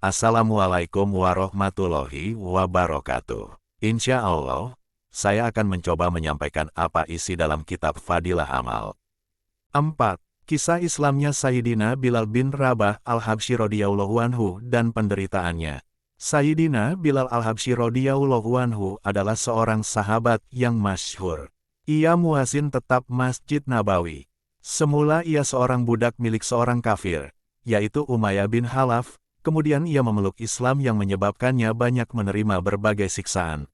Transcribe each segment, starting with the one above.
Assalamualaikum warahmatullahi wabarakatuh. Insya Allah, saya akan mencoba menyampaikan apa isi dalam kitab Fadilah Amal. 4. Kisah Islamnya Sayyidina Bilal bin Rabah al-Habsyi radhiyallahu anhu dan penderitaannya. Sayyidina Bilal al-Habsyi radhiyallahu anhu adalah seorang sahabat yang masyhur. Ia muazin tetap Masjid Nabawi. Semula ia seorang budak milik seorang kafir, yaitu Umayyah bin Khalaf. Kemudian ia memeluk Islam yang menyebabkannya banyak menerima berbagai siksaan.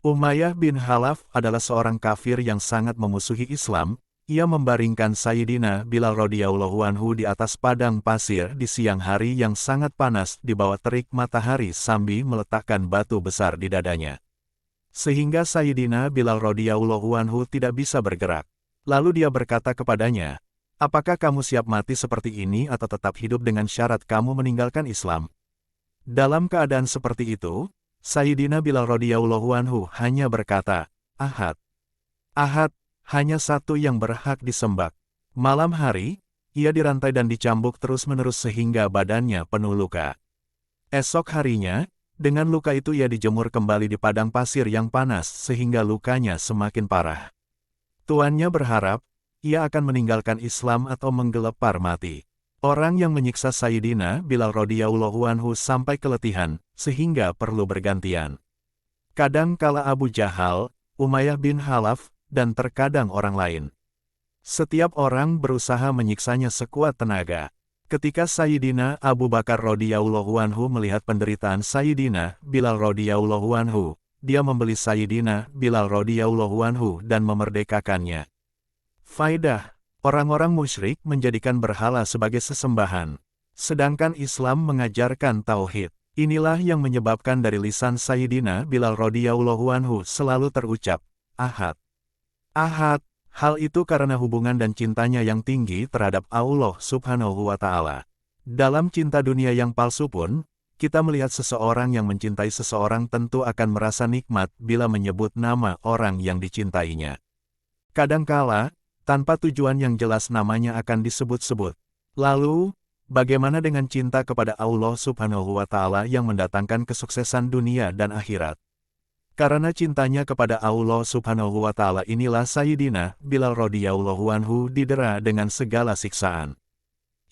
Umayyah bin Khalaf adalah seorang kafir yang sangat memusuhi Islam. Ia membaringkan Sayyidina Bilal radhiyallahu anhu di atas padang pasir di siang hari yang sangat panas di bawah terik matahari sambil meletakkan batu besar di dadanya. Sehingga Sayyidina Bilal radhiyallahu anhu tidak bisa bergerak. Lalu dia berkata kepadanya, "Apakah kamu siap mati seperti ini atau tetap hidup dengan syarat kamu meninggalkan Islam?" Dalam keadaan seperti itu, Sayyidina Bilal radhiyallahu anhu hanya berkata, "Ahad. Ahad, hanya satu yang berhak disembah." Malam hari, ia dirantai dan dicambuk terus-menerus sehingga badannya penuh luka. Esok harinya, dengan luka itu ia dijemur kembali di padang pasir yang panas sehingga lukanya semakin parah. Tuannya berharap, ia akan meninggalkan Islam atau menggelepar mati. Orang yang menyiksa Sayyidina Bilal radhiyallahu anhu sampai keletihan, sehingga perlu bergantian. Kadang kala Abu Jahal, Umayyah bin Khalaf, dan terkadang orang lain. Setiap orang berusaha menyiksanya sekuat tenaga. Ketika Sayyidina Abu Bakar radhiyallahu anhu melihat penderitaan Sayyidina Bilal radhiyallahu anhu, dia membeli Sayyidina Bilal radhiyallahu anhu dan memerdekakannya. Faedah, orang-orang musyrik menjadikan berhala sebagai sesembahan. Sedangkan Islam mengajarkan tauhid. Inilah yang menyebabkan dari lisan Sayyidina Bilal radhiyallahu anhu selalu terucap, Ahad. Ahad, hal itu karena hubungan dan cintanya yang tinggi terhadap Allah subhanahu wa ta'ala. Dalam cinta dunia yang palsu pun, kita melihat seseorang yang mencintai seseorang tentu akan merasa nikmat bila menyebut nama orang yang dicintainya. Kadangkala, tanpa tujuan yang jelas namanya akan disebut-sebut. Lalu, bagaimana dengan cinta kepada Allah subhanahu wa ta'ala yang mendatangkan kesuksesan dunia dan akhirat? Karena cintanya kepada Allah subhanahu wa ta'ala inilah Sayyidina Bilal radhiyallahu anhu didera dengan segala siksaan.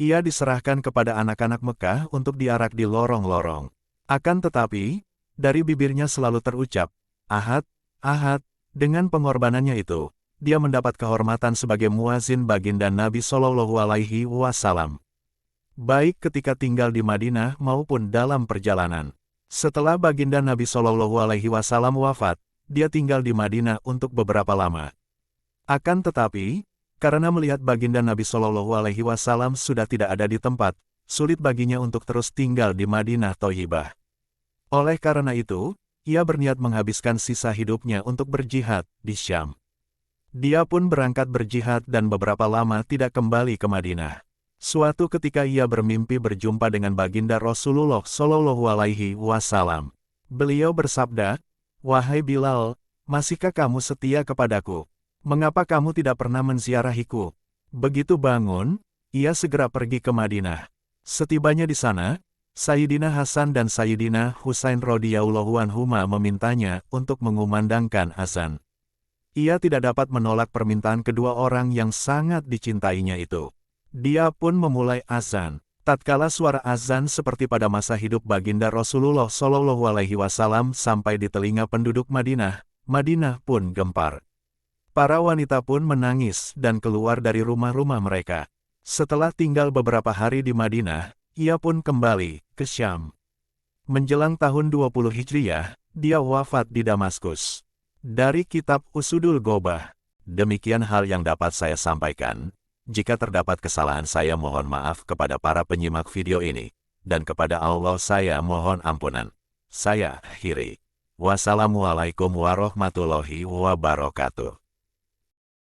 Ia diserahkan kepada anak-anak Mekah untuk diarak di lorong-lorong. Akan tetapi, dari bibirnya selalu terucap, Ahad, Ahad, dengan pengorbanannya itu, dia mendapat kehormatan sebagai muazin baginda Nabi Shallallahu Alaihi Wasallam. Baik ketika tinggal di Madinah maupun dalam perjalanan. Setelah baginda Nabi Shallallahu Alaihi Wasallam wafat, dia tinggal di Madinah untuk beberapa lama. Akan tetapi, karena melihat baginda Nabi Shallallahu Alaihi Wasallam sudah tidak ada di tempat, sulit baginya untuk terus tinggal di Madinah Thayyibah. Oleh karena itu, ia berniat menghabiskan sisa hidupnya untuk berjihad di Syam. Dia pun berangkat berjihad dan beberapa lama tidak kembali ke Madinah. Suatu ketika ia bermimpi berjumpa dengan baginda Rasulullah Shallallahu Alaihi Wasallam. Beliau bersabda, "Wahai Bilal, masihkah kamu setia kepadaku? Mengapa kamu tidak pernah menziarahiku?" Begitu bangun, ia segera pergi ke Madinah. Setibanya di sana, Sayyidina Hasan dan Sayyidina Husain radhiyallahu anhuma memintanya untuk mengumandangkan azan. Ia tidak dapat menolak permintaan kedua orang yang sangat dicintainya itu. Dia pun memulai azan. Tatkala suara azan seperti pada masa hidup baginda Rasulullah Shallallahu Alaihi Wasallam sampai di telinga penduduk Madinah, Madinah pun gempar. Para wanita pun menangis dan keluar dari rumah-rumah mereka. Setelah tinggal beberapa hari di Madinah, ia pun kembali ke Syam. Menjelang tahun 20 Hijriah, dia wafat di Damaskus. Dari kitab Usudul Ghobah, demikian hal yang dapat saya sampaikan. Jika terdapat kesalahan saya mohon maaf kepada para penyimak video ini, dan kepada Allah saya mohon ampunan. Saya akhiri. Wassalamualaikum warahmatullahi wabarakatuh.